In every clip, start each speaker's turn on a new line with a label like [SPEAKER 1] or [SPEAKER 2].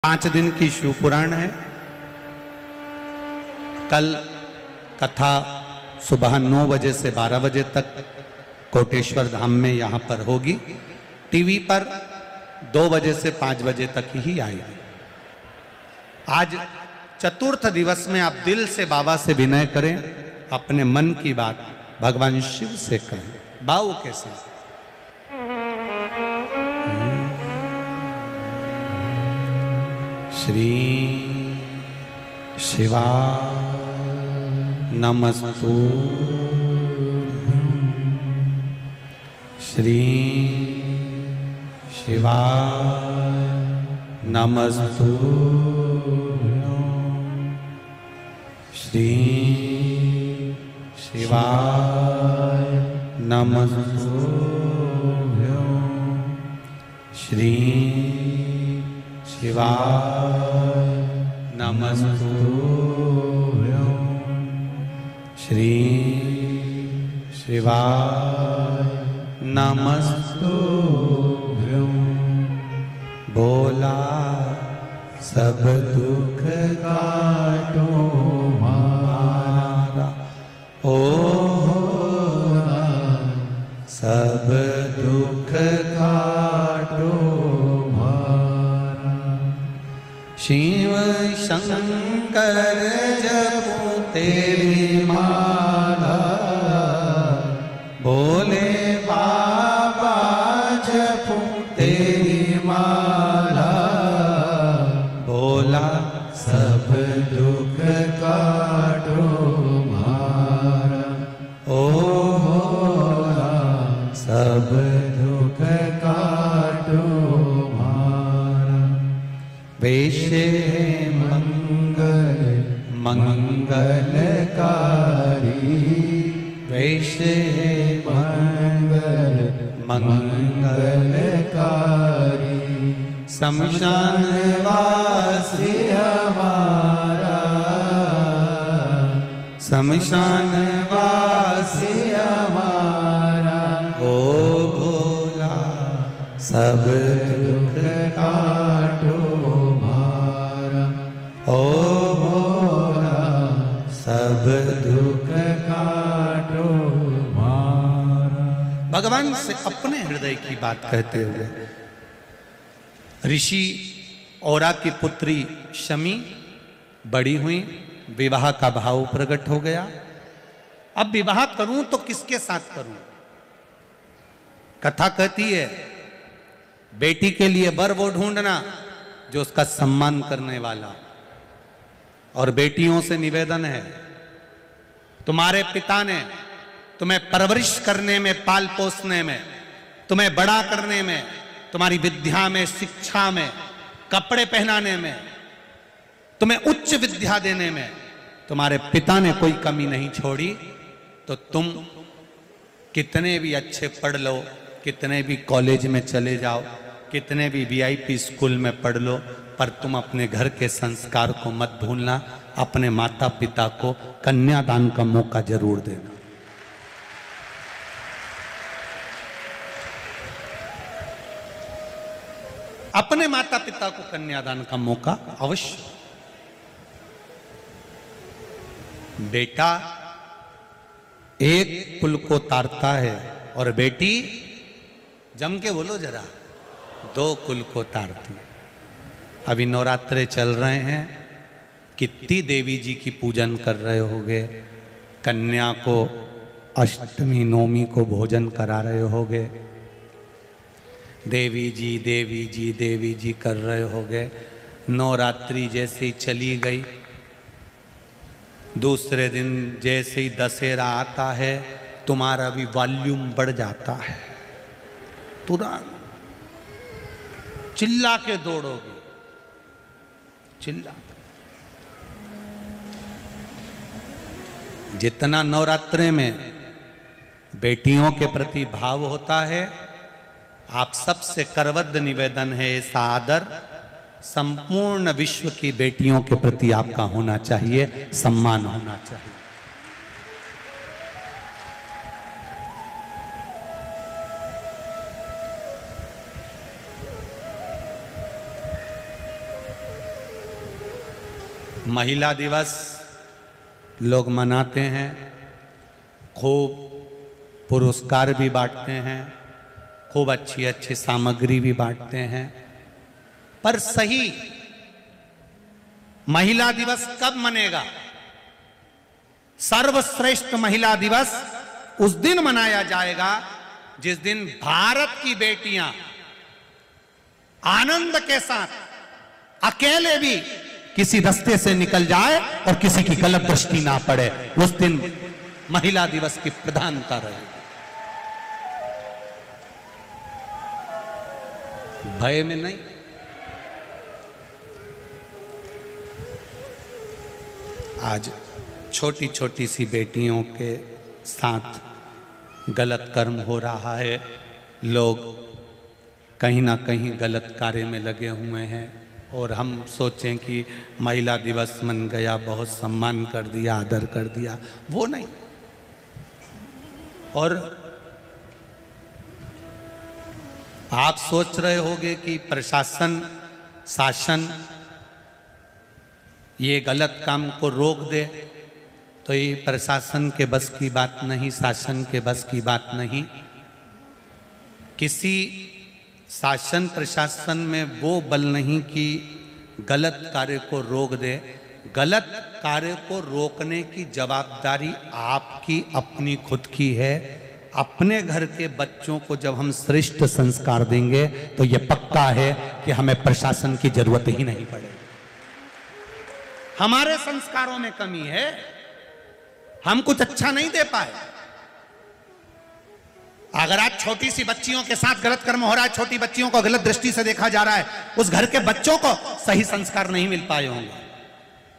[SPEAKER 1] 5 दिन की शिव पुराण है। कल कथा सुबह 9 बजे से 12 बजे तक कोटेश्वर धाम में यहाँ पर होगी। टीवी पर 2 बजे से 5 बजे तक ही आएगी। आज चतुर्थ दिवस में आप दिल से बाबा से विनय करें, अपने मन की बात भगवान शिव से कहें। बाऊ कैसे श्री शिवा नमस्तु श्री शिवा नमस्तु श्री शिवा नमस्तु श्री शिवा नमस्तु श्री शिवा नमस्तु बोला सब दुख काटो हमारा ओ सब दुख काटो शिव शंकर जपू तेरी माला बोले बाबा जपू तेरी माला बोला सब दुख काटो मारा ओ बोला सब दुख काटो वैश्य मंगल मंगलकारी वैश्य मंगल मंगलकारी शमशान वासी हमारा शमशान वासी हमारा ओ भोला सब दुख काटो ओ भोला सब दुख काटो मारा। भगवान से अपने हृदय की बात कहते हुए ऋषि औरा की पुत्री शमी बड़ी हुई, विवाह का भाव प्रकट हो गया। अब विवाह करूं तो किसके साथ करूं? कथा कहती है बेटी के लिए वर वो ढूंढना जो उसका सम्मान करने वाला। और बेटियों से निवेदन है, तुम्हारे पिता ने तुम्हें परवरिश करने में, पाल पोसने में, तुम्हें बड़ा करने में, तुम्हारी विद्या में, शिक्षा में, कपड़े पहनाने में, तुम्हें उच्च विद्या देने में तुम्हारे पिता ने कोई कमी नहीं छोड़ी। तो तुम कितने भी अच्छे पढ़ लो, कितने भी कॉलेज में चले जाओ, कितने भी वीआईपी स्कूल में पढ़ लो, पर तुम अपने घर के संस्कार को मत भूलना। अपने माता पिता को कन्यादान का मौका जरूर देना। अपने माता पिता को कन्यादान का मौका अवश्य। बेटा एक कुल को तारता है और बेटी, जम के बोलो जरा, 2 कुल को तारती है। अभी नवरात्रे चल रहे हैं, कितनी देवी जी की पूजन कर रहे होगे, कन्या को अष्टमी नवमी को भोजन करा रहे होगे, देवी जी देवी जी देवी जी कर रहे होगे। नवरात्रि जैसे ही चली गई, दूसरे दिन जैसे ही दशहरा आता है, तुम्हारा भी वॉल्यूम बढ़ जाता है, तुरंत चिल्ला के दौड़ोगे, चिल्ला। जितना नवरात्रे में बेटियों के प्रति भाव होता है, आप सबसे करवद्ध निवेदन है, ऐसा आदर संपूर्ण विश्व की बेटियों के प्रति आपका होना चाहिए, सम्मान होना चाहिए। महिला दिवस लोग मनाते हैं, खूब पुरस्कार भी बांटते हैं, खूब अच्छी अच्छी सामग्री भी बांटते हैं, पर सही महिला दिवस कब मनेगा? सर्वश्रेष्ठ महिला दिवस उस दिन मनाया जाएगा जिस दिन भारत की बेटियां आनंद के साथ अकेले भी किसी रास्ते से निकल जाए और किसी की गलत दृष्टि ना पड़े, उस दिन महिला दिवस की प्रधानता रहेगी। भय में नहीं। आज छोटी छोटी सी बेटियों के साथ गलत कर्म हो रहा है, लोग कहीं ना कहीं गलत कार्य में लगे हुए हैं, और हम सोचें कि महिला दिवस मन गया, बहुत सम्मान कर दिया, आदर कर दिया, वो नहीं। और आप सोच रहे होंगे कि प्रशासन, शासन ये गलत काम को रोक दे, तो ये प्रशासन के बस की बात नहीं, शासन के बस की बात नहीं। किसी शासन प्रशासन में वो बल नहीं कि गलत कार्य को रोक दे। गलत कार्य को रोकने की जवाबदारी आपकी अपनी खुद की है। अपने घर के बच्चों को जब हम श्रेष्ठ संस्कार देंगे तो ये पक्का है कि हमें प्रशासन की जरूरत ही नहीं पड़ेगी। हमारे संस्कारों में कमी है, हम कुछ अच्छा नहीं दे पाए। अगर आज छोटी सी बच्चियों के साथ गलत कर्म हो रहा है, छोटी बच्चियों को गलत दृष्टि से देखा जा रहा है, उस घर के बच्चों को सही संस्कार नहीं मिल पाए होंगे।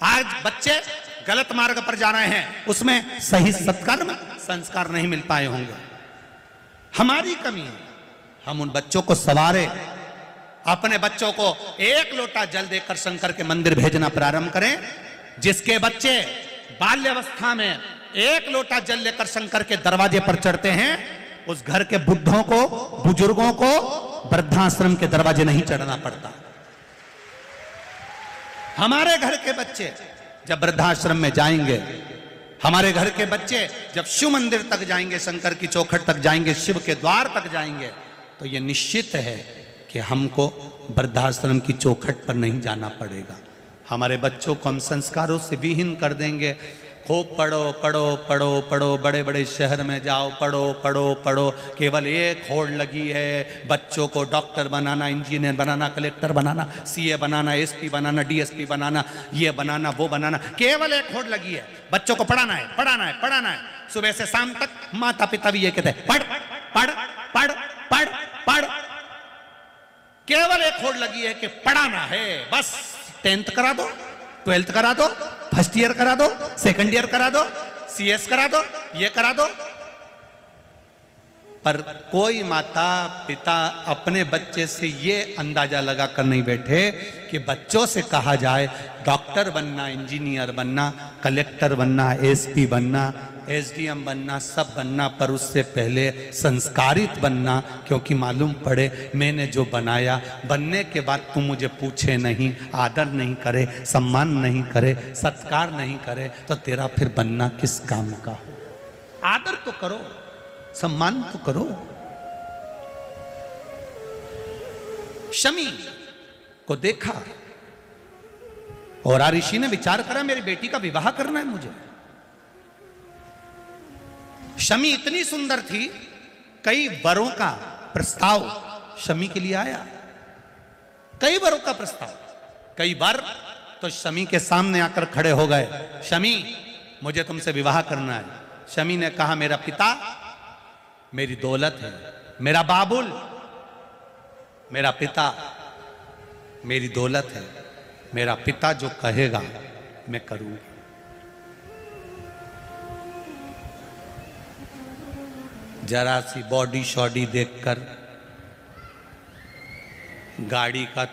[SPEAKER 1] आज बच्चे गलत मार्ग पर जा रहे हैं, उसमें सही सत्कर्म संस्कार नहीं मिल पाए होंगे। हमारी कमी है, हम उन बच्चों को संवारे। अपने बच्चों को एक लोटा जल देकर शंकर के मंदिर भेजना प्रारंभ करें। जिसके बच्चे बाल्यावस्था में एक लोटा जल लेकर शंकर के दरवाजे पर चढ़ते हैं, उस घर के बुद्धों को, बुजुर्गों को वृद्धाश्रम के दरवाजे नहीं चढ़ना पड़ता। हमारे घर के बच्चे जब वृद्धाश्रम में जाएंगे, हमारे घर के बच्चे जब शिव मंदिर तक जाएंगे, शंकर की चौखट तक जाएंगे, शिव के द्वार तक जाएंगे, तो यह निश्चित है कि हमको वृद्धाश्रम की चौखट पर नहीं जाना पड़ेगा। हमारे बच्चों को हम संस्कारों से विहीन कर देंगे। खूब पढ़ो पढ़ो पढ़ो पढ़ो, बड़े बड़े शहर में जाओ, पढ़ो पढ़ो पढ़ो, केवल एक होड़ लगी है बच्चों को डॉक्टर बनाना, इंजीनियर बनाना, कलेक्टर बनाना, सीए बनाना, एसपी बनाना, डीएसपी बनाना, ये बनाना, वो बनाना, केवल एक होड़ लगी है। बच्चों को पढ़ाना है, पढ़ाना है, पढ़ाना है। सुबह से शाम तक माता पिता भी ये कहते हैं पढ़ पढ़ पढ़ पढ़ पढ़। केवल एक होड़ लगी है कि पढ़ाना है, बस 10th करा दो, 12th करा दो, फर्स्ट ईयर करा दो, सेकंड ईयर करा दो, सीएस करा दो, ये करा दो। पर कोई माता पिता अपने बच्चे से ये अंदाजा लगा कर नहीं बैठे कि बच्चों से कहा जाए डॉक्टर बनना, इंजीनियर बनना, कलेक्टर बनना, एसपी बनना, एसडीएम बनना, सब बनना, पर उससे पहले संस्कारित बनना। क्योंकि मालूम पड़े मैंने जो बनाया, बनने के बाद तू मुझे पूछे नहीं, आदर नहीं करे, सम्मान नहीं करे, सत्कार नहीं करे, तो तेरा फिर बनना किस काम का हो? आदर तो करो, सम्मान तो करो। शमी को देखा और ऋषि ने विचार करा मेरी बेटी का विवाह करना है मुझे। शमी इतनी सुंदर थी, कई वरों का प्रस्ताव शमी के लिए आया। कई वरों का प्रस्ताव, कई बार तो शमी के सामने आकर खड़े हो गए, शमी मुझे तुमसे विवाह करना है। शमी ने कहा मेरा पिता मेरी दौलत है, मेरा बाबुल मेरा पिता मेरी दौलत है, मेरा पिता जो कहेगा मैं करूंगा। जरा सी बॉडी शॉडी देखकर, गाड़ी का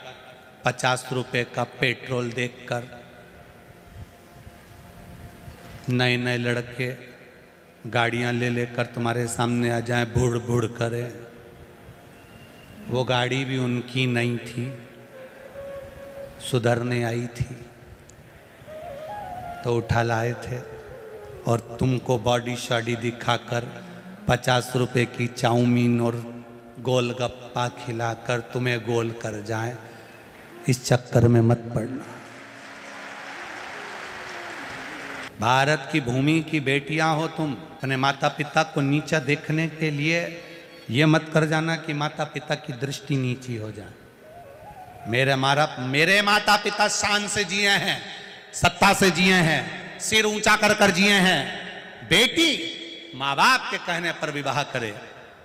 [SPEAKER 1] 50 रुपए का पेट्रोल देखकर, नए नए लड़के गाड़ियां ले लेकर तुम्हारे सामने आ जाएं, बुड़ बुड़ करे। वो गाड़ी भी उनकी नहीं थी, सुधरने आई थी। तो उठा लाए थे और तुमको बॉडी शॉडी दिखाकर 50 रुपए की चाउमीन और गोलगप्पा खिलाकर तुम्हें गोल कर जाए, इस चक्कर में मत पड़ना। भारत की भूमि की बेटियां हो तुम, अपने माता पिता को नीचा देखने के लिए ये मत कर जाना कि माता पिता की दृष्टि नीची हो जाए। मेरे माता पिता शान से जिए हैं, सत्ता से जिए हैं, सिर ऊंचा कर कर जिए हैं। बेटी माँ बाप के कहने पर विवाह करे,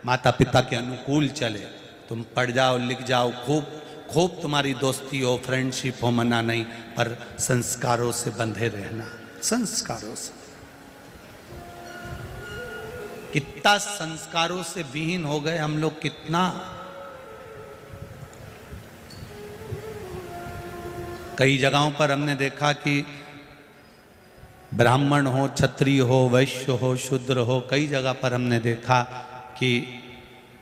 [SPEAKER 1] माता पिता के अनुकूल चले। तुम पढ़ जाओ, लिख जाओ, खूब तुम्हारी दोस्ती हो, फ्रेंडशिप हो, मना नहीं, पर संस्कारों से बंधे रहना, संस्कारों से। कितना संस्कारों से विहीन हो गए हम लोग, कितना। कई जगहों पर हमने देखा कि ब्राह्मण हो, क्षत्रिय हो, वैश्य हो, शूद्र हो, कई जगह पर हमने देखा कि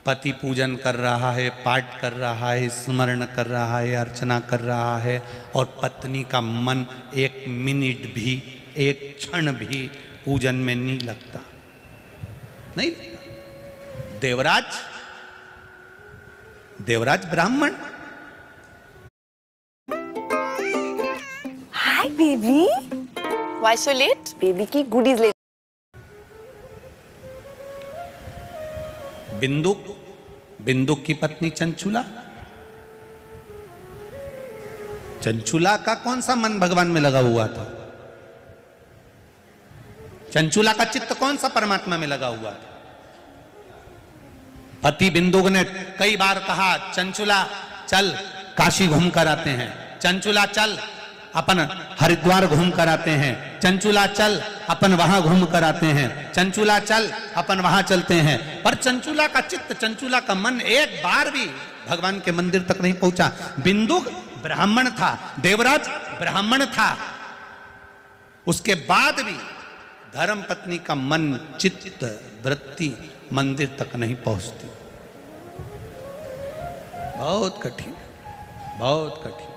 [SPEAKER 1] पति पूजन कर रहा है, पाठ कर रहा है, स्मरण कर रहा है, अर्चना कर रहा है, और पत्नी का मन एक मिनट भी, एक क्षण भी पूजन में नहीं लगता, नहीं। देवराज ब्राह्मण।
[SPEAKER 2] Hi baby, why so let? Baby की गुडीज ले।
[SPEAKER 1] बिंदुक की पत्नी चंचुला, चंचुला का कौन सा मन भगवान में लगा हुआ था? चंचुला का चित्त कौन सा परमात्मा में लगा हुआ था? पति बिंदुक ने कई बार कहा, चंचुला चल काशी घूम कर आते हैं, चंचुला चल अपन हरिद्वार घूम कर आते हैं, चंचुला चल अपन वहां घूम कर आते हैं, चंचुला चल अपन वहां चलते हैं। पर चंचुला का चित्त, चंचुला का मन एक बार भी भगवान के मंदिर तक नहीं पहुंचा। बिंदुक ब्राह्मण था, देवराज ब्राह्मण था, उसके बाद भी धर्म पत्नी का मन, चित्त, वृत्ति मंदिर तक नहीं पहुंचती। बहुत कठिन, बहुत कठिन।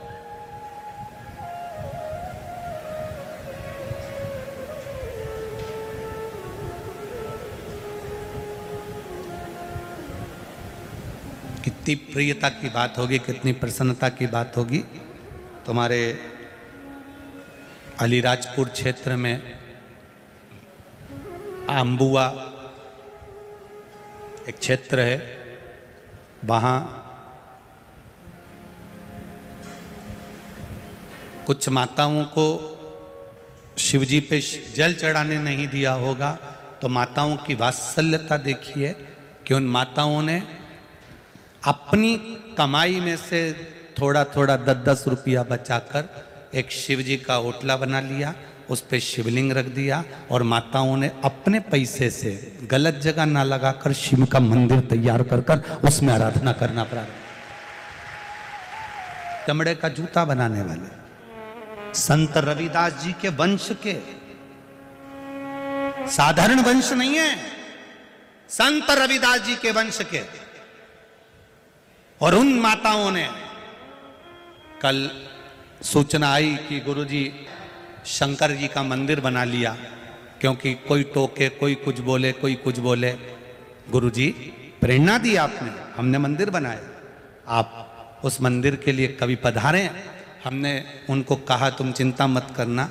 [SPEAKER 1] कितनी प्रियता की बात होगी, कितनी प्रसन्नता की बात होगी। तुम्हारे अलीराजपुर क्षेत्र में आंबुआ एक क्षेत्र है, वहाँ कुछ माताओं को शिवजी पे जल चढ़ाने नहीं दिया होगा, तो माताओं की वात्सल्यता देखिए कि उन माताओं ने अपनी कमाई में से थोड़ा थोड़ा 10-10 रुपया बचाकर एक शिवजी का ओटला बना लिया, उस पे शिवलिंग रख दिया, और माताओं ने अपने पैसे से गलत जगह ना लगाकर शिव का मंदिर तैयार कर कर उसमें आराधना करना प्रारंभ। चमड़े का जूता बनाने वाले संत रविदास जी के वंश के, साधारण वंश नहीं है, संत रविदास जी के वंश के। और उन माताओं ने कल सूचना आई कि गुरुजी शंकर जी का मंदिर बना लिया, क्योंकि कोई टोके, कोई कुछ बोले, कोई कुछ बोले। गुरुजी प्रेरणा दी आपने, हमने मंदिर बनाया, आप उस मंदिर के लिए कभी पधारें। हमने उनको कहा तुम चिंता मत करना,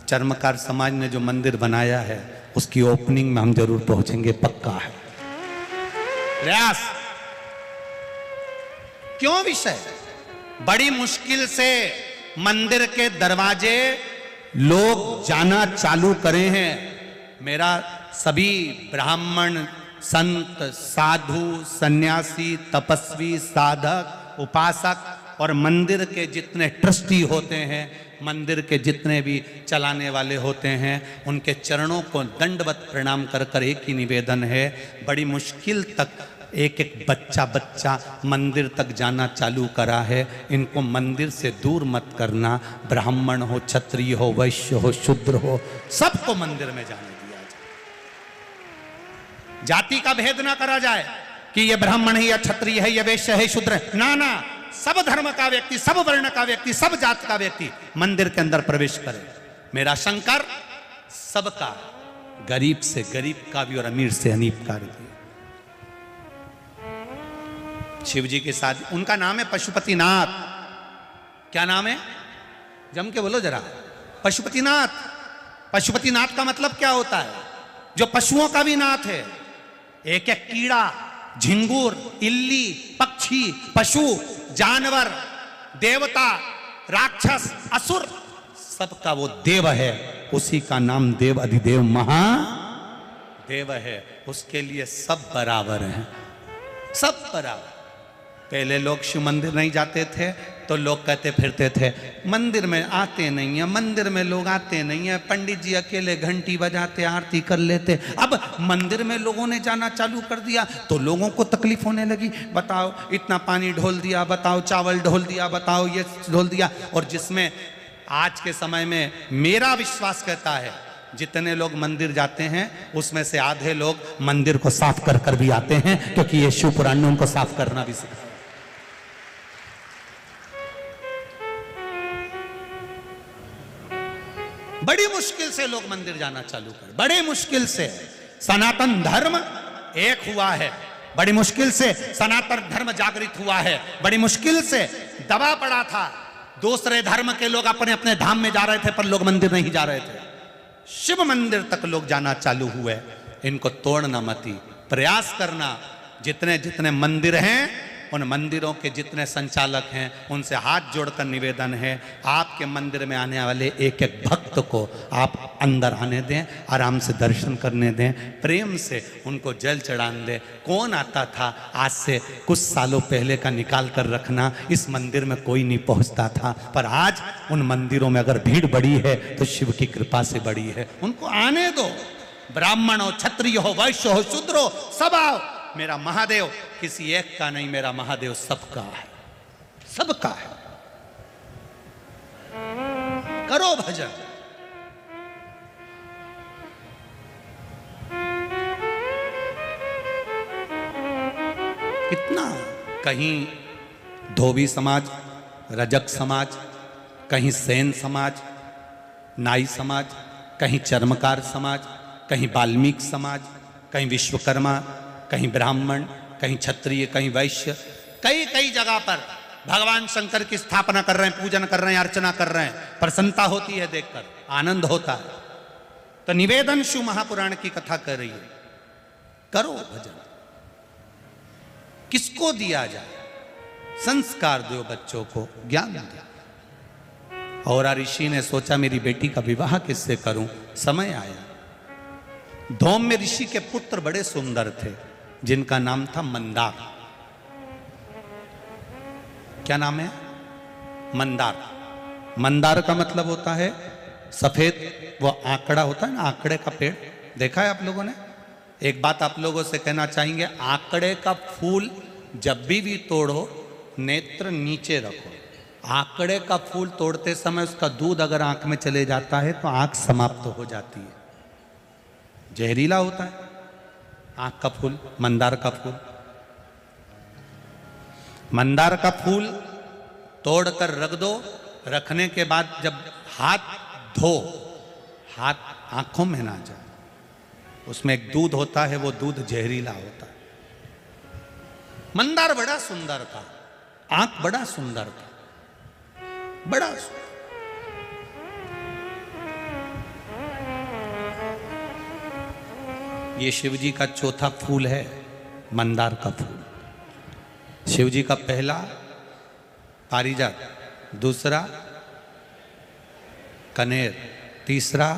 [SPEAKER 1] चर्मकार समाज ने जो मंदिर बनाया है उसकी ओपनिंग में हम जरूर पहुंचेंगे, पक्का है प्रयास। क्यों विषय? बड़ी मुश्किल से मंदिर के दरवाजे लोग जाना चालू करे हैं। मेरा सभी ब्राह्मण, संत, साधु, सन्यासी, तपस्वी, साधक, उपासक और मंदिर के जितने ट्रस्टी होते हैं, मंदिर के जितने भी चलाने वाले होते हैं, उनके चरणों को दंडवत प्रणाम कर कर एक ही निवेदन है, बड़ी मुश्किल तक एक एक बच्चा मंदिर तक जाना चालू करा है, इनको मंदिर से दूर मत करना। ब्राह्मण हो, क्षत्रिय हो, वैश्य हो, शूद्र हो, सबको मंदिर में जाने दिया जाए। जाति का भेद ना करा जाए कि ये ब्राह्मण है या क्षत्रिय है, ये वैश्य है, शूद्र है, ना ना, सब धर्म का व्यक्ति, सब वर्ण का व्यक्ति, सब जात का व्यक्ति मंदिर के अंदर प्रवेश करे। मेरा शंकर सबका, गरीब से गरीब का भी और अमीर से अमीर का भी। शिव जी के साथ उनका नाम है पशुपतिनाथ। क्या नाम है? जम के बोलो जरा। पशुपतिनाथ। पशुपतिनाथ का मतलब क्या होता है? जो पशुओं का भी नाथ है। एक एक कीड़ा, झिंगुर, इल्ली, पक्षी, पशु, जानवर, देवता, राक्षस, असुर, सबका वो देव है। उसी का नाम देव अधिदेव महादेव है। उसके लिए सब बराबर हैं, सब बराबर। पहले लोग शिव मंदिर नहीं जाते थे तो लोग कहते फिरते थे मंदिर में आते नहीं है, मंदिर में लोग आते नहीं है, पंडित जी अकेले घंटी बजाते आरती कर लेते। अब मंदिर में लोगों ने जाना चालू कर दिया तो लोगों को तकलीफ होने लगी। बताओ इतना पानी ढोल दिया, बताओ चावल ढोल दिया, बताओ ये ढोल दिया। और जिसमें आज के समय में मेरा विश्वास कहता है जितने लोग मंदिर जाते हैं उसमें से आधे लोग मंदिर को साफ कर कर भी आते हैं, क्योंकि ये शिव पुराण ने उनको साफ करना भी सिखाया। बड़ी मुश्किल से लोग मंदिर जाना चालू कर, बड़ी मुश्किल से सनातन धर्म एक हुआ है, बड़ी मुश्किल से सनातन धर्म जागृत हुआ है, बड़ी मुश्किल से दबा पड़ा था। दूसरे धर्म के लोग अपने अपने धाम में जा रहे थे पर लोग मंदिर नहीं जा रहे थे। शिव मंदिर तक लोग जाना चालू हुए। इनको तोड़ना मती, प्रयास करना। जितने जितने मंदिर हैं उन मंदिरों के जितने संचालक हैं उनसे हाथ जोड़कर निवेदन है, आपके मंदिर में आने वाले एक एक भक्त को आप अंदर आने दें, आराम से दर्शन करने दें, प्रेम से उनको जल चढ़ाने दें। कौन आता था आज से कुछ सालों पहले का निकाल कर रखना, इस मंदिर में कोई नहीं पहुंचता था, पर आज उन मंदिरों में अगर भीड़ बड़ी है तो शिव की कृपा से बड़ी है। उनको आने दो। ब्राह्मण हो, क्षत्रिय हो, वैश्य हो, शूद्र हो, सब आओ। मेरा महादेव किसी एक का नहीं, मेरा महादेव सबका है, सबका है। करो भजन। कितना कहीं धोबी समाज, रजक समाज, कहीं सेन समाज, नाई समाज, कहीं चर्मकार समाज, कहीं वाल्मीकि समाज, कहीं विश्वकर्मा, कहीं ब्राह्मण, कहीं क्षत्रिय, कहीं वैश्य, कई कई जगह पर भगवान शंकर की स्थापना कर रहे हैं, पूजन कर रहे हैं, अर्चना कर रहे हैं। प्रसन्नता होती है देखकर, आनंद होता है। तो निवेदन शिव महापुराण की कथा कर रही है, करो भजन। किसको दिया जाए? संस्कार दो बच्चों को, ज्ञान दो। और ऋषि ने सोचा मेरी बेटी का विवाह किससे करूं? समय आया। धौम्य ऋषि के पुत्र बड़े सुंदर थे जिनका नाम था मंदार। क्या नाम है? मंदार। मंदार का मतलब होता है सफेद, वो आंकड़ा होता है ना, आंकड़े का पेड़ देखा है आप लोगों ने? एक बात आप लोगों से कहना चाहेंगे, आंकड़े का फूल जब भी तोड़ो नेत्र नीचे रखो। आंकड़े का फूल तोड़ते समय उसका दूध अगर आंख में चले जाता है तो आंख समाप्त हो जाती है, जहरीला होता है आंख का फूल, मंदार का फूल। मंदार का फूल तोड़कर रख दो, रखने के बाद जब हाथ धो, हाथ आंखों में ना जाए, उसमें एक दूध होता है, वो दूध जहरीला होता है। मंदार बड़ा सुंदर था, आंख बड़ा सुंदर था, बड़ा सुंदर। ये शिव जी का चौथा फूल है, मंदार का फूल। शिव जी का पहला पारिजात, दूसरा कनेर, तीसरा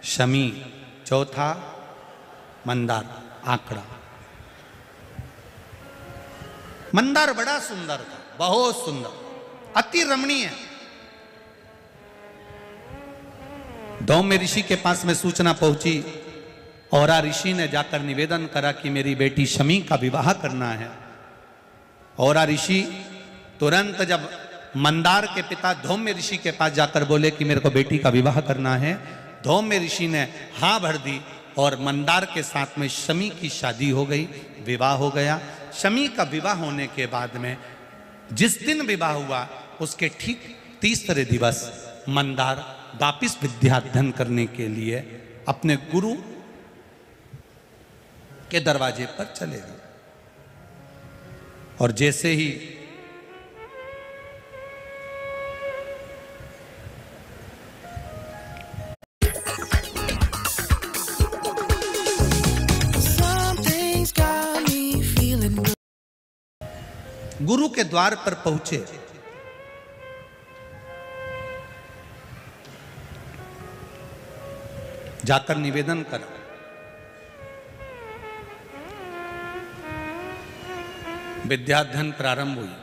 [SPEAKER 1] शमी, चौथा मंदार, आंकड़ा। मंदार बड़ा सुंदर था, बहुत सुंदर, अति रमणीय। धौम्य ऋषि के पास में सूचना पहुंची और ऋषि ने जाकर निवेदन करा कि मेरी बेटी शमी का विवाह करना है। और ऋषि तुरंत जब मंदार के पिता धौम्य ऋषि के पास जाकर बोले कि मेरे को बेटी का विवाह करना है, धौम्य ऋषि ने हाँ भर दी और मंदार के साथ में शमी की शादी हो गई, विवाह हो गया। शमी का विवाह होने के बाद में जिस दिन विवाह हुआ उसके ठीक तीसरे दिवस मंदार वापिस विद्या अध्ययन करने के लिए अपने गुरु के दरवाजे पर चले गए। और जैसे ही गुरु के द्वार पर पहुंचे, जाकर निवेदन करा। विद्याध्ययन प्रारंभ हुई।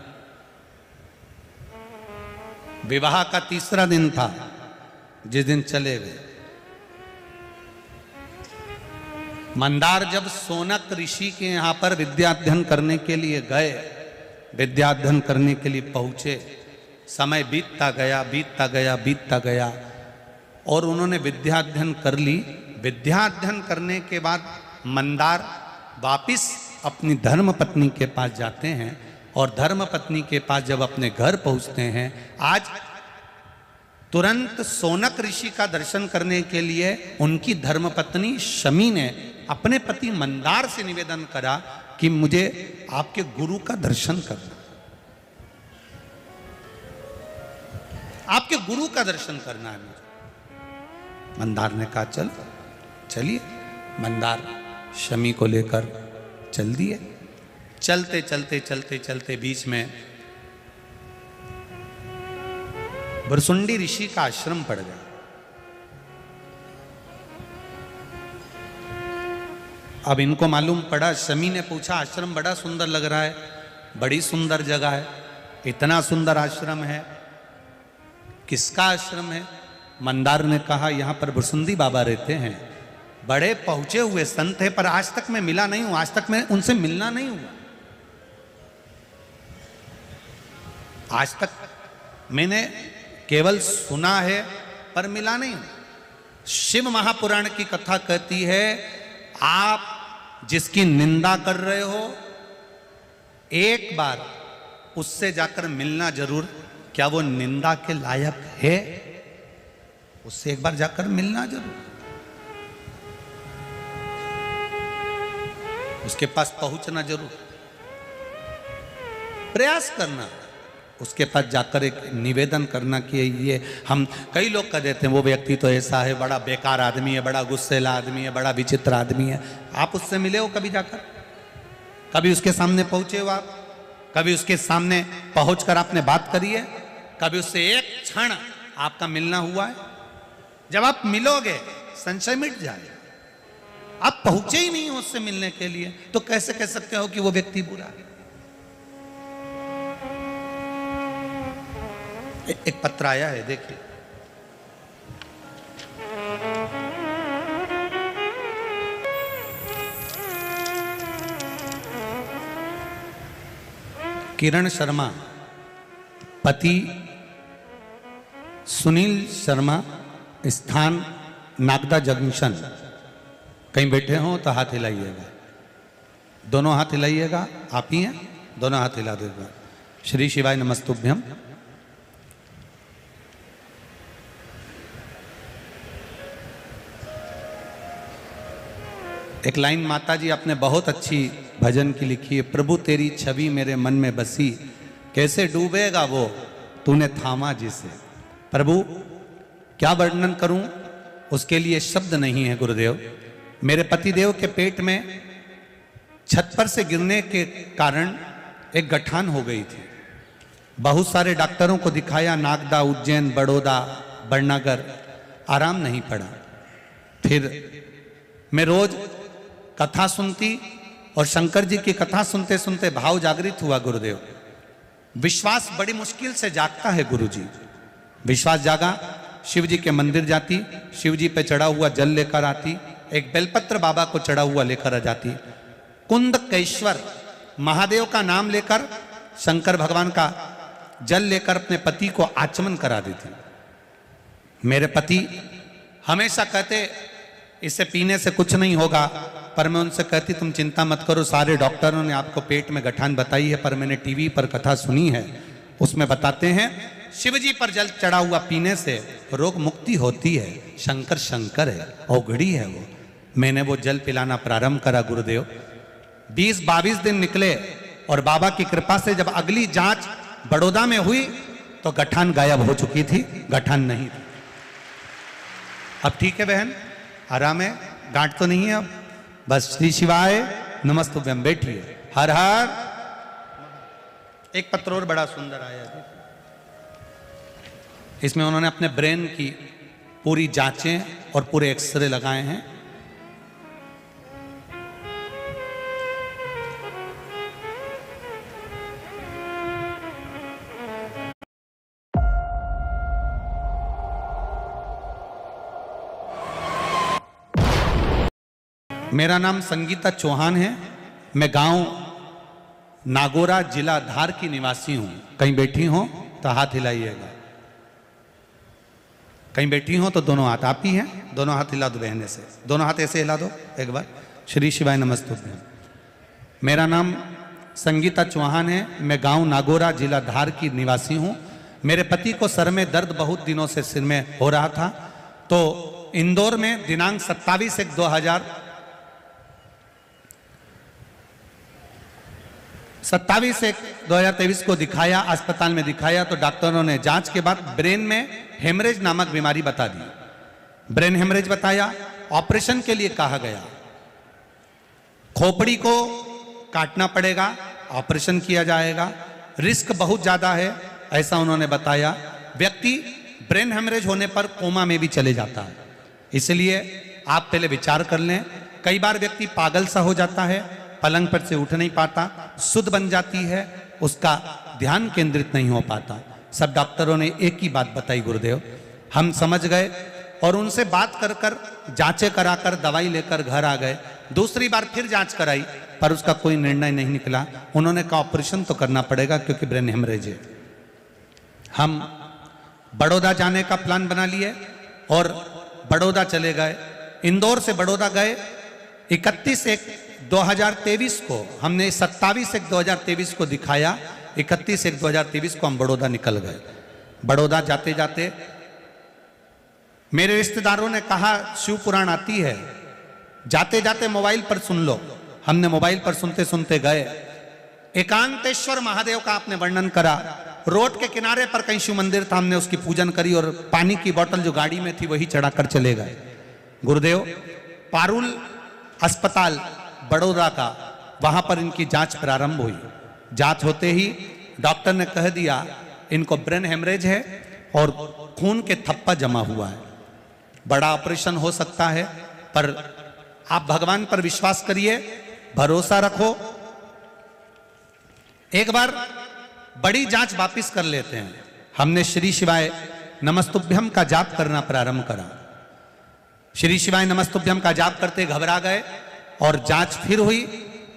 [SPEAKER 1] विवाह का तीसरा दिन था जिस दिन चले गए। मंदार जब सोनक ऋषि के यहां पर विद्याध्ययन करने के लिए गए, विद्याध्ययन करने के लिए पहुंचे, समय बीतता गया बीतता गया बीतता गया और उन्होंने विद्याध्ययन कर ली। विद्याध्ययन करने के बाद मंदार वापिस अपनी धर्म पत्नी के पास जाते हैं और धर्म पत्नी के पास जब अपने घर पहुंचते हैं, आज तुरंत सोनक ऋषि का दर्शन करने के लिए उनकी धर्म पत्नी शमी ने अपने पति मंदार से निवेदन करा कि मुझे आपके गुरु का दर्शन करना, आपके गुरु का दर्शन करना है मुझे। मंदार ने कहा चलिए। मंदार शमी को लेकर चल दिए। चलते चलते चलते चलते बीच में बरसुंडी ऋषि का आश्रम पड़ गया। अब इनको मालूम पड़ा, शमी ने पूछा आश्रम बड़ा सुंदर लग रहा है, बड़ी सुंदर जगह है, इतना सुंदर आश्रम है, किसका आश्रम है? मंदार ने कहा यहां पर बरसुंदी बाबा रहते हैं, बड़े पहुंचे हुए संत है, पर आज तक मैं मिला नहीं हूं, आज तक मैं उनसे मिलना नहीं हुआ, आज तक मैंने केवल सुना है पर मिला नहीं हूं। शिव महापुराण की कथा कहती है आप जिसकी निंदा कर रहे हो एक बार उससे जाकर मिलना जरूर। क्या वो निंदा के लायक है? उससे एक बार जाकर मिलना जरूर, उसके पास पहुंचना जरूर, प्रयास करना, उसके पास जाकर एक निवेदन करना कि ये हम, कई लोग कह देते हैं वो व्यक्ति तो ऐसा है, बड़ा बेकार आदमी है, बड़ा गुस्सेला आदमी है, बड़ा विचित्र आदमी है। आप उससे मिले हो कभी जाकर? कभी उसके सामने पहुंचे हो आप? कभी उसके सामने पहुंचकर आपने बात करी है? कभी उससे एक क्षण आपका मिलना हुआ है? जब आप मिलोगे संशय मिट जाएगा। आप पहुंचे ही नहीं हो उससे मिलने के लिए तो कैसे कह सकते हो कि वो व्यक्ति बुरा है? एक पत्र आया है, देखिए। किरण शर्मा, पति सुनील शर्मा, स्थान नागदा जंक्शन। कहीं बैठे हो तो हाथ हिलाइएगा, दोनों हाथ हिलाइएगा। आप ही हैं? दोनों हाथ हिला देगा। श्री शिवाय नमस्तुभ्यम। एक लाइन माता जी आपने बहुत अच्छी भजन की लिखी है, प्रभु तेरी छवि मेरे मन में बसी, कैसे डूबेगा वो तूने थामा जिसे। प्रभु क्या वर्णन करूं, उसके लिए शब्द नहीं है गुरुदेव। मेरे पतिदेव के पेट में छत पर से गिरने के कारण एक गठान हो गई थी। बहुत सारे डॉक्टरों को दिखाया, नागदा, उज्जैन, बड़ौदा, बड़नगर, आराम नहीं पड़ा। फिर मैं रोज कथा सुनती और शंकर जी की कथा सुनते सुनते भाव जागृत हुआ गुरुदेव। विश्वास बड़ी मुश्किल से जागता है गुरुजी। विश्वास जागा, शिव जी के मंदिर जाती, शिव जी पे चढ़ा हुआ जल लेकर आती, एक बेलपत्र बाबा को चढ़ा हुआ लेकर आ जाती, कुंदकेश्वर महादेव का नाम लेकर, शंकर भगवान का जल लेकर अपने पति को आचमन करा देती। मेरे पति हमेशा कहते इससे पीने से कुछ नहीं होगा, पर मैं उनसे कहती तुम चिंता मत करो, सारे डॉक्टरों ने आपको पेट में गठान बताई है, पर मैंने टीवी पर कथा सुनी है, उसमें बताते हैं शिव जी पर जल चढ़ा हुआ पीने से रोग मुक्ति होती है। शंकर शंकर है, औघड़ी है वो। मैंने वो जल पिलाना प्रारंभ करा गुरुदेव। 20-22 दिन निकले और बाबा की कृपा से जब अगली जांच बड़ौदा में हुई तो गठान गायब हो चुकी थी, गठान नहीं थी। अब ठीक है बहन, आराम है, गांठ तो नहीं है अब। बस श्री शिवाय नमस्तुभ्यम, बैठिए। हर हर। एक पत्र और बड़ा सुंदर आया है, इसमें उन्होंने अपने ब्रेन की पूरी जांचें और पूरे एक्सरे लगाए हैं। मेरा नाम संगीता चौहान है। मैं गांव नागौरा, जिला धार की निवासी हूं। कहीं बैठी हो तो हाथ हिलाइएगा, कहीं बैठी हो तो दोनों हाथ। आप ही हैं, दोनों हाथ हिला दो बहने से, दोनों हाथ ऐसे हिला दो एक बार। श्री शिवाय नमस्तुभ्यम। मेरा नाम संगीता चौहान है। मैं गांव नागौरा, जिला धार की निवासी हूं। मेरे पति को सर में दर्द बहुत दिनों से सिर में हो रहा था, तो इंदौर में दिनांक 27/1/2023 को दिखाया, अस्पताल में दिखाया। तो डॉक्टरों ने जांच के बाद ब्रेन में हेमरेज नामक बीमारी बता दी। ब्रेन हेमरेज बताया, ऑपरेशन के लिए कहा गया। खोपड़ी को काटना पड़ेगा, ऑपरेशन किया जाएगा, रिस्क बहुत ज्यादा है, ऐसा उन्होंने बताया। व्यक्ति ब्रेन हेमरेज होने पर कोमा में भी चले जाता है, इसलिए आप पहले विचार कर लें। कई बार व्यक्ति पागल सा हो जाता है, पलंग पर से उठ नहीं पाता, सुध बन जाती है, उसका ध्यान केंद्रित नहीं हो पाता। सब डॉक्टरों ने एक ही बात बताई गुरुदेव, हम समझ गए और उनसे बात कर कर जांचें कराकर दवाई लेकर घर आ गए। दूसरी बार फिर जांच कराई पर उसका कोई निर्णय नहीं निकला। उन्होंने कहा ऑपरेशन तो करना पड़ेगा क्योंकि ब्रेन हेमरेज है। हम बड़ौदा जाने का प्लान बना लिए और बड़ौदा चले गए। इंदौर से बड़ौदा गए। 31/1/2023 को हमने 27/1/2023 को दिखाया। 31/1/2023 को हम बड़ौदा निकल गए। बड़ौदा जाते जाते मेरे रिश्तेदारों ने कहा शिव पुराण आती है, जाते जाते मोबाइल पर सुन लो। हमने मोबाइल पर सुनते सुनते गए। एकांतेश्वर महादेव का आपने वर्णन करा। रोड के किनारे पर कहीं शिव मंदिर था, हमने उसकी पूजन करी और पानी की बोतल जो गाड़ी में थी वही चढ़ाकर चले गए। गुरुदेव पारुल अस्पताल बड़ौदा का, वहां पर इनकी जांच प्रारंभ हुई। जांच होते ही डॉक्टर ने कह दिया इनको ब्रेन हेमरेज है और खून के थप्पा जमा हुआ है, बड़ा ऑपरेशन हो सकता है, पर आप भगवान पर विश्वास करिए, भरोसा रखो। एक बार बड़ी जांच वापिस कर लेते हैं। हमने श्री शिवाय नमस्तुभ्यम का जाप करना प्रारंभ करा। श्री शिवाय नमस्तुभ्यम का जाप करते घबरा गए और जांच फिर हुई।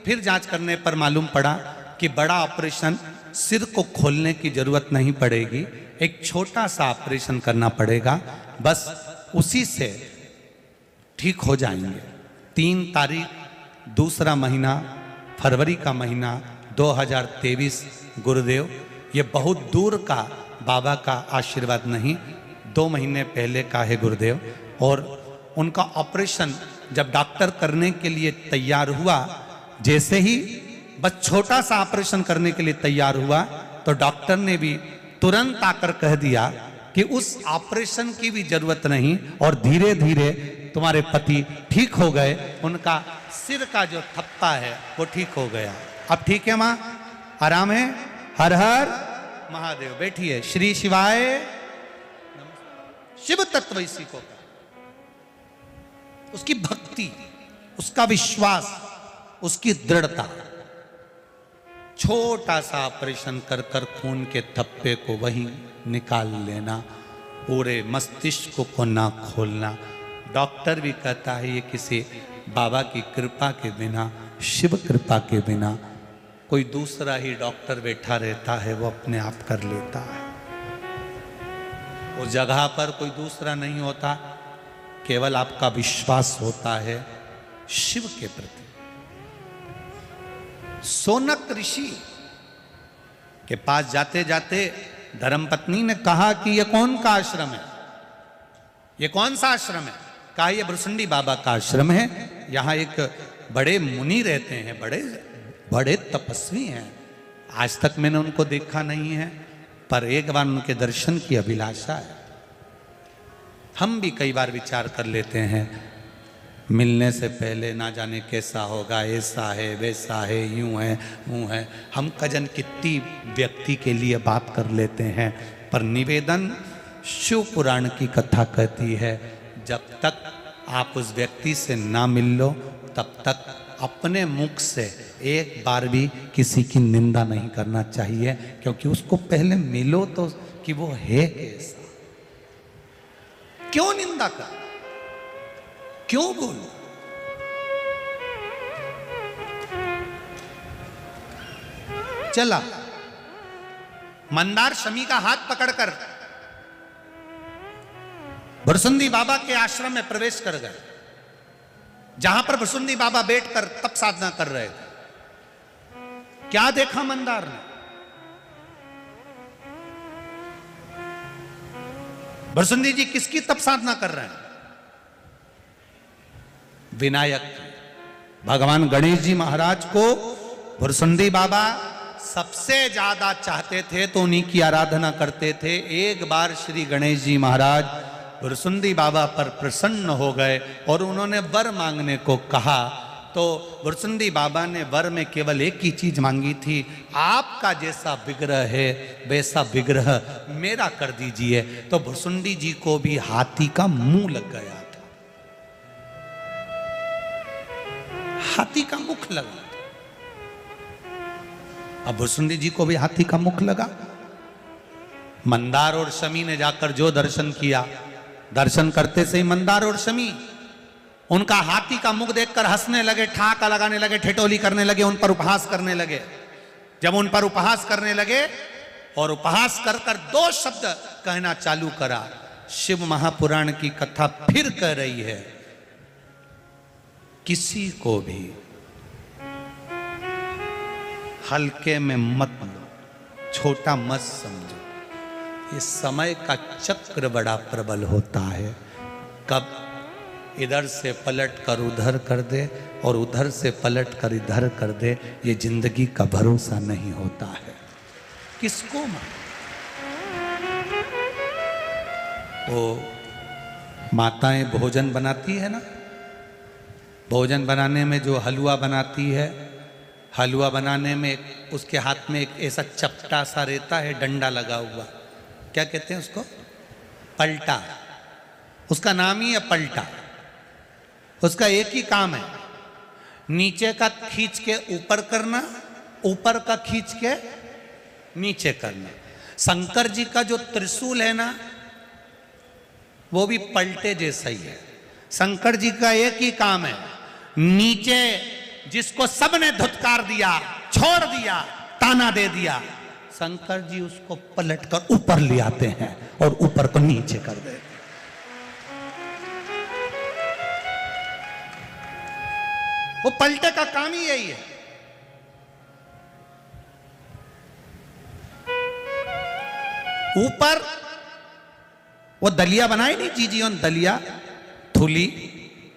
[SPEAKER 1] फिर जांच करने पर मालूम पड़ा कि बड़ा ऑपरेशन, सिर को खोलने की जरूरत नहीं पड़ेगी, एक छोटा सा ऑपरेशन करना पड़ेगा, बस उसी से ठीक हो जाएंगे। 3 तारीख 2 महीना फरवरी का महीना 2023। गुरुदेव ये बहुत दूर का बाबा का आशीर्वाद नहीं, 2 महीने पहले का है गुरुदेव। और उनका ऑपरेशन जब डॉक्टर करने के लिए तैयार हुआ, जैसे ही बस छोटा सा ऑपरेशन करने के लिए तैयार हुआ तो डॉक्टर ने भी तुरंत आकर कह दिया कि उस ऑपरेशन की भी जरूरत नहीं और धीरे धीरे तुम्हारे पति ठीक हो गए, उनका सिर का जो थप्पा है वो ठीक हो गया। अब ठीक है मां, आराम है। हर हर महादेव। बैठिए। श्री शिवाय। शिव तत्व इसी को, उसकी भक्ति, उसका विश्वास, उसकी दृढ़ता। छोटा सा ऑपरेशन कर कर खून के थप्पे को वहीं निकाल लेना, पूरे मस्तिष्क को ना खोलना। डॉक्टर भी कहता है ये किसी बाबा की कृपा के बिना, शिव कृपा के बिना, कोई दूसरा ही डॉक्टर बैठा रहता है वो अपने आप कर लेता है। उस जगह पर कोई दूसरा नहीं होता, केवल आपका विश्वास होता है शिव के प्रति। सोनक ऋषि के पास जाते जाते धर्मपत्नी ने कहा कि ये कौन का आश्रम है, ये कौन सा आश्रम है? कहा ये भुरसुंडी बाबा का आश्रम है, यहाँ एक बड़े मुनि रहते हैं, बड़े बड़े तपस्वी हैं। आज तक मैंने उनको देखा नहीं है, पर एक बार उनके दर्शन की अभिलाषा है। हम भी कई बार विचार कर लेते हैं, मिलने से पहले ना जाने कैसा होगा, ऐसा है वैसा है, यूं है यूं है। हम कजन कितनी व्यक्ति के लिए बात कर लेते हैं, पर निवेदन शिव पुराण की कथा कहती है, जब तक आप उस व्यक्ति से ना मिल लो तब तक अपने मुख से एक बार भी किसी की निंदा नहीं करना चाहिए, क्योंकि उसको पहले मिलो तो कि वो है कैसा। क्यों निंदा कर, क्यों बोलो? चला मंदार शमी का हाथ पकड़कर भुरसुंडी बाबा के आश्रम में प्रवेश कर गए, जहां पर भुरसुंडी बाबा बैठकर तप साधना कर रहे थे। क्या देखा मंदार ने? भुरसुंडी जी किसकी तप साधना कर रहे हैं? विनायक, भगवान गणेश जी महाराज को भुरसुंडी बाबा सबसे ज्यादा चाहते थे, तो उन्हीं की आराधना करते थे। एक बार श्री गणेश जी महाराज भुरसुंडी बाबा पर प्रसन्न हो गए और उन्होंने वर मांगने को कहा, तो भुरसुंडी बाबा ने वर में केवल एक ही चीज मांगी थी, आपका जैसा विग्रह है वैसा विग्रह मेरा कर दीजिए। तो भुरसुंडी जी को भी हाथी का मुंह लग गया था, हाथी का मुख लगा। अब भुरसुंडी जी को भी हाथी का मुख लगा। मंदार और शमी ने जाकर जो दर्शन किया, दर्शन करते से ही मंदार और शमी उनका हाथी का मुख देखकर हंसने लगे, ठाका लगाने लगे, ठिठोली करने लगे, उन पर उपहास करने लगे। जब उन पर उपहास करने लगे और उपहास कर कर दो शब्द कहना चालू करा, शिव महापुराण की कथा फिर कह रही है, किसी को भी हल्के में मत लो, छोटा मत समझो। ये समय का चक्र बड़ा प्रबल होता है, कब इधर से पलट कर उधर कर दे और उधर से पलट कर इधर कर दे, ये जिंदगी का भरोसा नहीं होता है। किसको वो माताएं भोजन बनाती है ना, भोजन बनाने में जो हलवा बनाती है, हलवा बनाने में उसके हाथ में एक ऐसा चपटा सा रहता है, डंडा लगा हुआ, क्या कहते हैं उसको? पलटा। उसका नाम ही है पलटा। उसका एक ही काम है, नीचे का खींच के ऊपर करना, ऊपर का खींच के नीचे करना। शंकर जी का जो त्रिशूल है ना, वो भी पलटे जैसा ही है। शंकर जी का एक ही काम है, नीचे जिसको सबने धुतकार दिया, छोड़ दिया, ताना दे दिया, शंकर जी उसको पलट कर ऊपर ले आते हैं और ऊपर को नीचे कर देते। वो पलटे का काम ही यही है। ऊपर वो दलिया बनाई नहीं जीजी, और दलिया थुली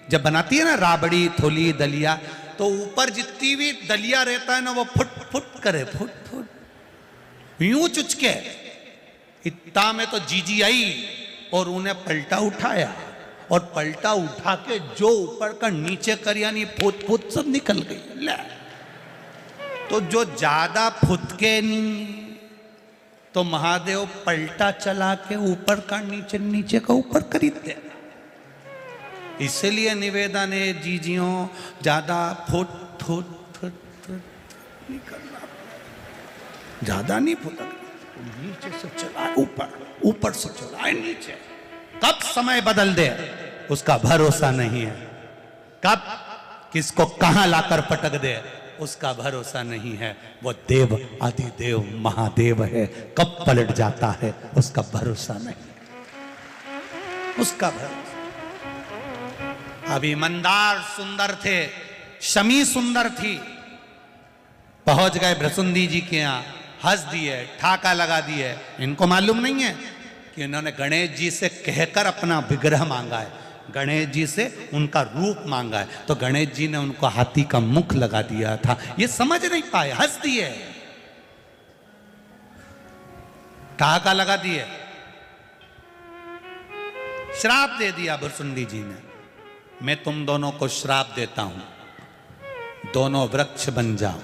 [SPEAKER 1] जब बनाती है ना, राबड़ी थुली दलिया, तो ऊपर जितनी भी दलिया रहता है ना, वो फुट फुट करे, फुट फुट यूं चुचके। इतना में तो जीजी आई और उन्हें पलटा उठाया, और पलटा उठा के जो ऊपर का नीचे कर, यानी फुट फुट सब निकल गई। ले तो जो ज्यादा फुटके नहीं, तो महादेव पलटा चला के ऊपर का नीचे, नीचे का ऊपर खरीदते। इसलिए निवेदन है जीजियों, ज्यादा फुट फुट फुट फुट नहीं करना, ज्यादा नहीं फुटक, नीचे से चलाए ऊपर, ऊपर से चलाए नीचे। कब समय बदल दे उसका भरोसा नहीं है, कब किसको कहां लाकर पटक दे उसका भरोसा नहीं है। वो देव आदिदेव महादेव है, कब पलट जाता है उसका भरोसा नहीं, उसका भरोसा। अभी मंदार सुंदर थे, शमी सुंदर थी, पहुंच गए भुरसुंडी जी के यहां। हंस दिए, ठाका लगा दिए। इनको मालूम नहीं है कि इन्होंने गणेश जी से कहकर अपना विग्रह मांगा है, गणेश जी से उनका रूप मांगा है। तो गणेश जी ने उनको हाथी का मुख लगा दिया था, ये समझ नहीं पाए, हंस दिए, ठहाका लगा दिए, श्राप दे दिया भुरसुंडी जी ने। मैं तुम दोनों को श्राप देता हूं, दोनों वृक्ष बन जाओ,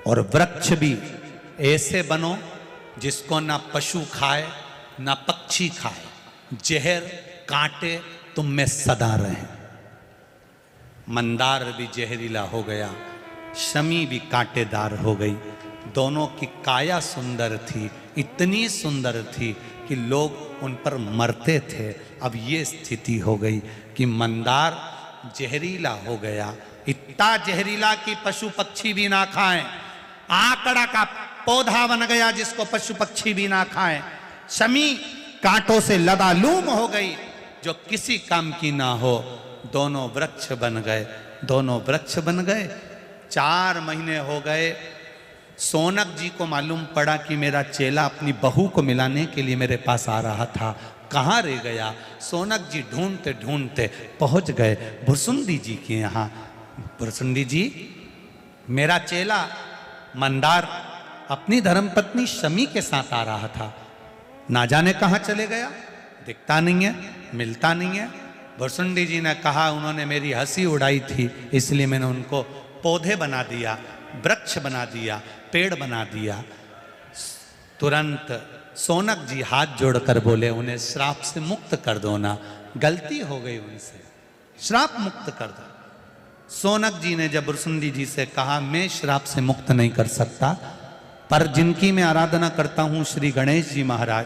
[SPEAKER 1] और वृक्ष भी ऐसे बनो जिसको ना पशु खाए ना पक्षी खाए, जहर कांटे तुम में सदा रहे। मंदार भी जहरीला हो गया, शमी भी कांटेदार हो गई। दोनों की काया सुंदर थी, इतनी सुंदर थी कि लोग उन पर मरते थे। अब ये स्थिति हो गई कि मंदार जहरीला हो गया, इतना जहरीला कि पशु पक्षी भी ना खाएं। आकड़ा का पौधा बन गया जिसको पशु पक्षी भी ना खाएं। शमी कांटों से लदालूम हो गई, जो किसी काम की ना हो। दोनों वृक्ष बन गए, दोनों वृक्ष बन गए। 4 महीने हो गए। सोनक जी को मालूम पड़ा कि मेरा चेला अपनी बहू को मिलाने के लिए मेरे पास आ रहा था, कहाँ रह गया। सोनक जी ढूंढते ढूंढते पहुंच गए भुरसुंडी जी के यहाँ। भुरसुंडी जी, मेरा चेला मंदार अपनी धर्मपत्नी शमी के साथ आ रहा था, ना जाने कहाँ चले गया, दिखता नहीं है, मिलता नहीं है। भुरसुंडी जी ने कहा उन्होंने मेरी हंसी उड़ाई थी, इसलिए मैंने उनको पौधे बना दिया, वृक्ष बना दिया, पेड़ बना दिया। तुरंत सोनक जी हाथ जोड़कर बोले, उन्हें श्राप से मुक्त कर दो ना, गलती हो गई उनसे, श्राप मुक्त कर दो। सोनक जी ने जब भुरसुंडी जी से कहा, मैं श्राप से मुक्त नहीं कर सकता, पर जिनकी मैं आराधना करता हूं श्री गणेश जी महाराज,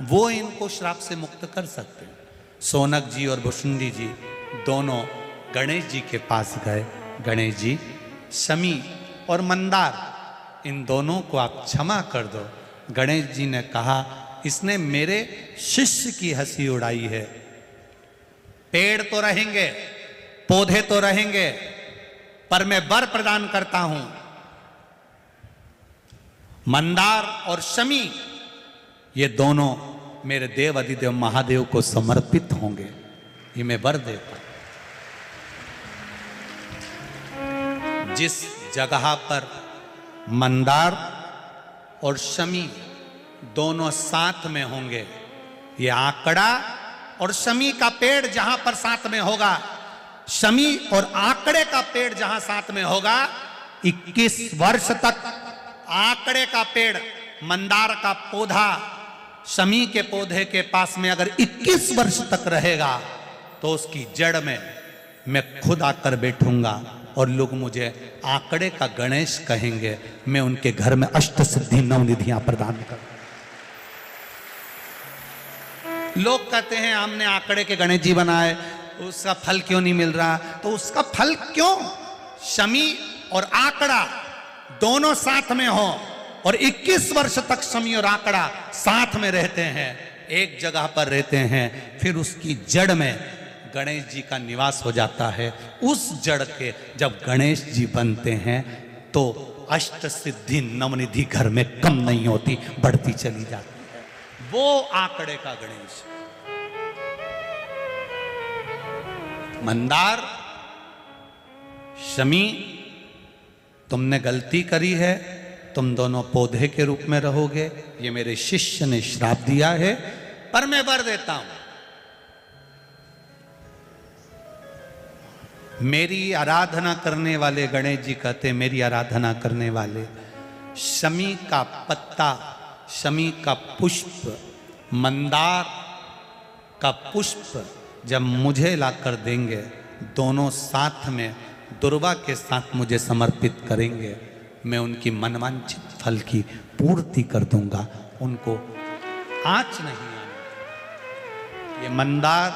[SPEAKER 1] वो इनको श्राप से मुक्त कर सकते हैं। सोनक जी और भुरसुंडी जी दोनों गणेश जी के पास गए। गणेश जी, शमी और मंदार, इन दोनों को आप क्षमा कर दो। गणेश जी ने कहा, इसने मेरे शिष्य की हंसी उड़ाई है। पेड़ तो रहेंगे, पौधे तो रहेंगे, पर मैं वर प्रदान करता हूं, मंदार और शमी ये दोनों मेरे देव अधिदेव महादेव को समर्पित होंगे, ये मैं वर देता हूं। जिस जगह पर मंदार और शमी दोनों साथ में होंगे, ये आकड़ा और शमी का पेड़ जहां पर साथ में होगा, शमी और आकड़े का पेड़ जहां साथ में होगा, 21 वर्ष तक आकड़े का पेड़, मंदार का पौधा शमी के पौधे के पास में अगर 21 वर्ष तक रहेगा, तो उसकी जड़ में मैं खुद आकर बैठूंगा और लोग मुझे आकड़े का गणेश कहेंगे। मैं उनके घर में अष्ट सिद्धि 9 निधियां प्रदान करूंगा। लोग कहते हैं हमने आकड़े के गणेश जी बनाए, उसका फल क्यों नहीं मिल रहा? तो उसका फल क्यों? शमी और आकड़ा दोनों साथ में हो और 21 वर्ष तक शमी और आकड़ा साथ में रहते हैं, एक जगह पर रहते हैं, फिर उसकी जड़ में गणेश जी का निवास हो जाता है। उस जड़ के जब गणेश जी बनते हैं तो अष्ट सिद्धि नवनिधि घर में कम नहीं होती, बढ़ती चली जाती है। वो आकड़े का गणेश। मंदार, शमी, तुमने गलती करी है, तुम दोनों पौधे के रूप में रहोगे, ये मेरे शिष्य ने श्राप दिया है, पर मैं वर देता हूं। मेरी आराधना करने वाले, गणेश जी कहते हैं मेरी आराधना करने वाले, शमी का पत्ता, शमी का पुष्प, मंदार का पुष्प जब मुझे लाकर देंगे, दोनों साथ में दुर्वा के साथ मुझे समर्पित करेंगे, मैं उनकी मनवांछित फल की पूर्ति कर दूंगा, उनको आंच नहीं आने। ये मंदार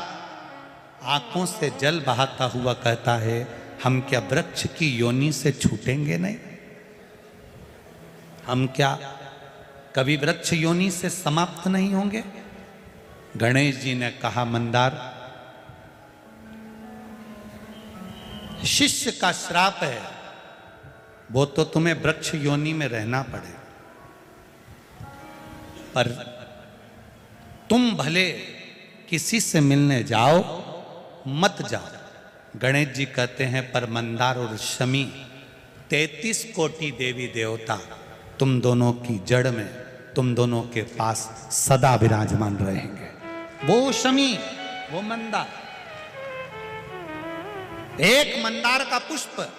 [SPEAKER 1] आंखों से जल बहाता हुआ कहता है, हम क्या वृक्ष की योनि से छूटेंगे नहीं? हम क्या कभी वृक्ष योनि से समाप्त नहीं होंगे? गणेश जी ने कहा, मंदार, शिष्य का श्राप है, वो तो तुम्हें वृक्ष योनि में रहना पड़ेगा। पर तुम भले किसी से मिलने जाओ मत जाओ। गणेश जी कहते हैं पर मंदार और शमी 33 कोटि देवी देवता तुम दोनों की जड़ में, तुम दोनों के पास सदा विराजमान रहेंगे। वो शमी, वो मंदार, एक मंदार का पुष्प।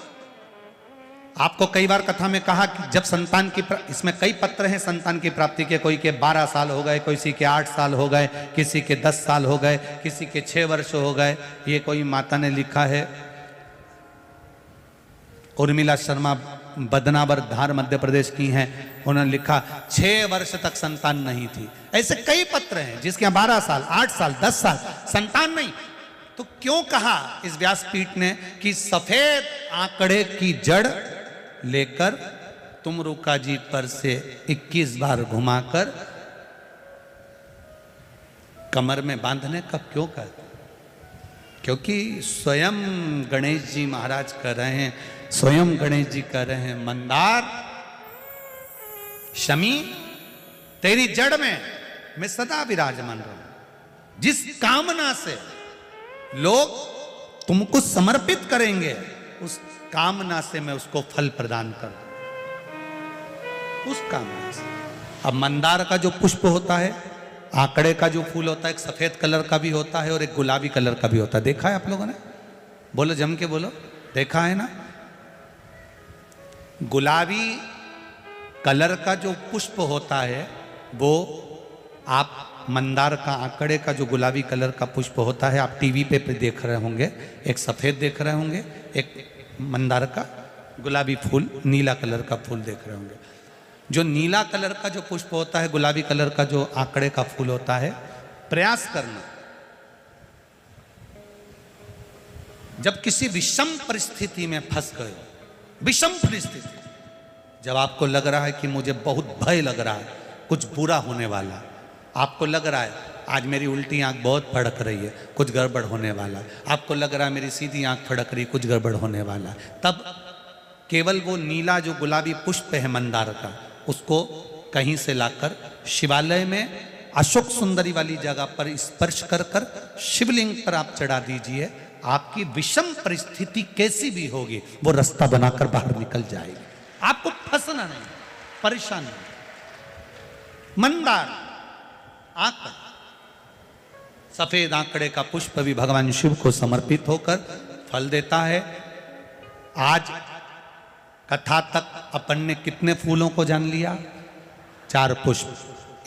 [SPEAKER 1] आपको कई बार कथा में कहा कि जब संतान की, इसमें कई पत्र हैं संतान की प्राप्ति के, कोई के 12 साल हो गए, किसी के 8 साल हो गए, किसी के 10 साल हो गए, किसी के 6 वर्ष हो गए। ये कोई माता ने लिखा है, उर्मिला शर्मा बदनावर धार मध्य प्रदेश की हैं, उन्होंने लिखा 6 वर्ष तक संतान नहीं थी। ऐसे कई पत्र हैं जिसके 12 साल, 8 साल, 10 साल संतान नहीं। तो क्यों कहा इस व्यासपीठ ने कि सफेद आंकड़े की जड़ लेकर तुम रुका जी पर से 21 बार घुमाकर कमर में बांधने का क्यों कहते? क्योंकि स्वयं गणेश जी महाराज कर रहे हैं, स्वयं गणेश जी कर रहे हैं, मंदार शमी तेरी जड़ में मैं सदा विराजमान रहूं। जिस कामना से लोग तुमको समर्पित करेंगे उस कामना से मैं उसको फल प्रदान कर दूं, उस कामना से। अब मंदार का जो पुष्प होता है, आंकड़े का जो फूल होता है, एक सफेद कलर का भी होता है और एक गुलाबी कलर का भी होता है। देखा है आप लोगों ने? बोलो जम के बोलो, देखा है ना? गुलाबी कलर का जो पुष्प होता है वो आप मंदार का, आंकड़े का जो गुलाबी कलर का पुष्प होता है आप टीवी पे देख रहे होंगे, एक सफेद देख रहे होंगे, एक मंदार का गुलाबी फूल, नीला कलर का फूल देख रहे होंगे। जो नीला कलर का जो पुष्प होता है, गुलाबी कलर का जो आंकड़े का फूल होता है, प्रयास करना जब किसी विषम परिस्थिति में फंस गए, विषम परिस्थिति, जब आपको लग रहा है कि मुझे बहुत भय लग रहा है, कुछ बुरा होने वाला, आपको लग रहा है आज मेरी उल्टी आंख बहुत फड़क रही है, कुछ गड़बड़ होने वाला है, आपको लग रहा है मेरी सीधी आंख फड़क रही है, कुछ गड़बड़ होने वाला है, तब केवल वो नीला जो गुलाबी पुष्प है मंदार का, उसको कहीं से लाकर शिवालय में अशोक सुंदरी वाली जगह पर स्पर्श कर कर शिवलिंग पर आप चढ़ा दीजिए। आपकी विषम परिस्थिति कैसी भी होगी वो रास्ता बनाकर बाहर निकल जाएगी, आपको फंसना नहीं, परेशान नहीं। मंदार आंकड़ा, सफेद आंकड़े का पुष्प भी भगवान शिव को समर्पित होकर फल देता है। आज कथा तक अपन ने कितने फूलों को जान लिया? 4 पुष्प,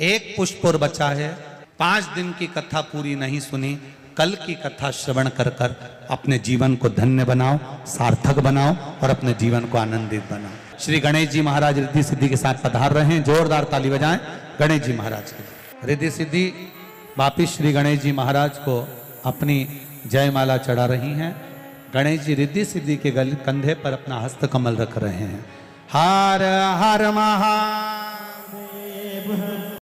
[SPEAKER 1] एक पुष्प और बचा है। 5 दिन की कथा पूरी नहीं सुनी, कल की कथा श्रवण कर कर अपने जीवन को धन्य बनाओ, सार्थक बनाओ और अपने जीवन को आनंदित बनाओ। श्री गणेश जी महाराज रिद्धि सिद्धि के साथ पधार रहे हैं, जोरदार ताली बजाएं गणेश जी महाराज के। रिद्धि सिद्धि वापिस श्री गणेश जी महाराज को अपनी जयमाला चढ़ा रही हैं। गणेश जी रिद्धि सिद्धि के कंधे पर अपना हस्त कमल रख रहे हैं। हर हर महा